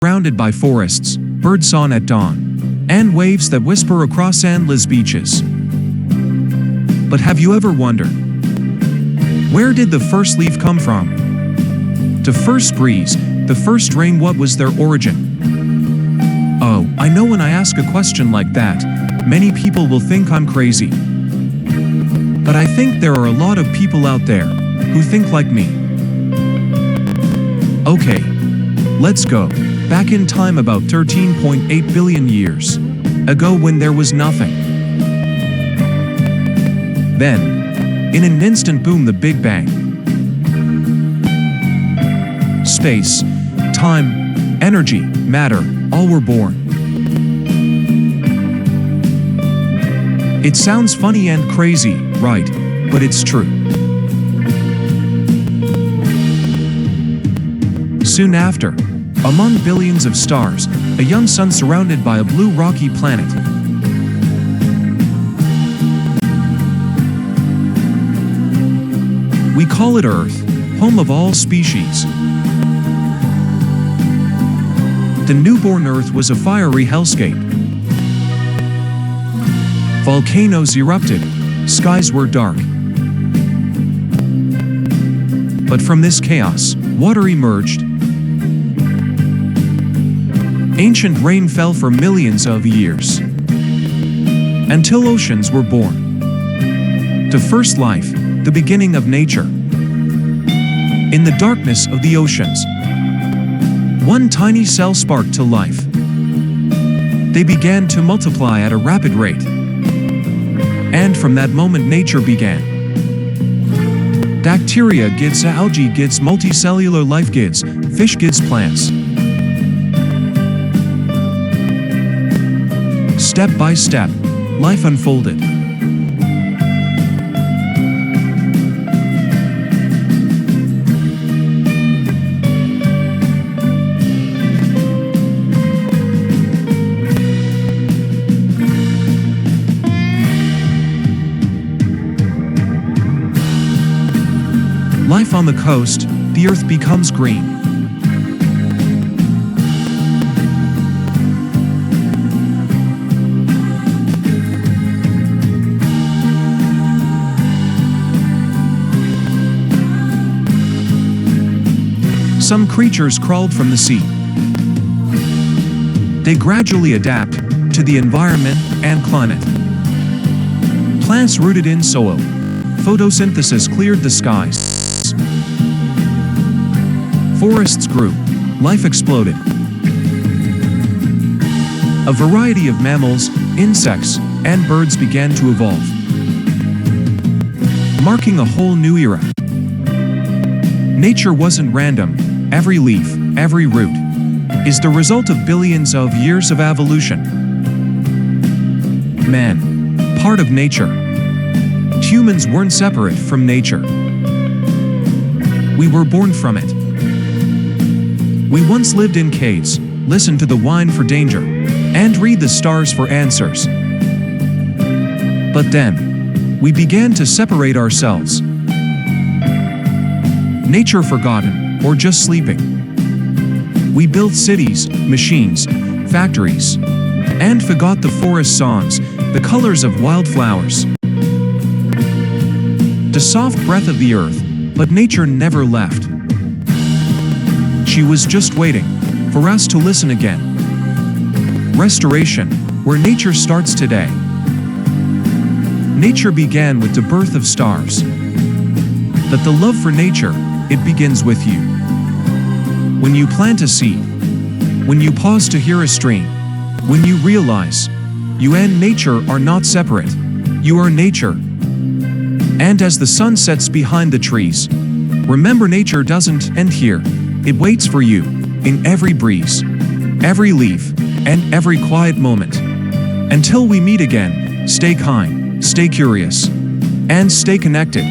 surrounded by forests, birdsong at dawn, and waves that whisper across endless beaches. But have you ever wondered, where did the first leaf come from? The first breeze, the first rain, what was their origin? Oh, I know when I ask a question like that, many people will think I'm crazy. But I think there are a lot of people out there who think like me. Okay, let's go back in time about 13.8 billion years ago when there was nothing. Then, in an instant boom, the Big Bang. Space, time, energy, matter, all were born. It sounds funny and crazy, right? But it's true. Soon after, among billions of stars, a young sun surrounded by a blue rocky planet. We call it Earth, home of all species. The newborn Earth was a fiery hellscape. Volcanoes erupted, skies were dark. But from this chaos, water emerged. Ancient rain fell for millions of years, until oceans were born. The first life, the beginning of nature. In the darkness of the oceans, one tiny cell sparked to life. They began to multiply at a rapid rate. And from that moment nature began. Bacteria gives algae, gives multicellular life, gives fish, gives plants. Step by step, life unfolded. Life on the coast, the earth becomes green. Some creatures crawled from the sea. They gradually adapt to the environment and climate. Plants rooted in soil. Photosynthesis cleared the skies. Forests grew. Life exploded. A variety of mammals, insects, and birds began to evolve, marking a whole new era. Nature wasn't random. Every leaf, every root, is the result of billions of years of evolution. Man, part of nature. Humans weren't separate from nature. We were born from it. We once lived in caves, listened to the whine for danger, and read the stars for answers. But then, we began to separate ourselves. Nature forgotten, or just sleeping. We built cities, machines, factories, and forgot the forest songs, the colors of wildflowers, the soft breath of the earth, but nature never left. She was just waiting for us to listen again. Restoration, where nature starts today. Nature began with the birth of stars. But the love for nature, it begins with you. When you plant a seed, when you pause to hear a stream, when you realize you and nature are not separate, you are nature. And as the sun sets behind the trees, remember nature doesn't end here. It waits for you in every breeze, every leaf, and every quiet moment. Until we meet again, stay kind, stay curious, and stay connected.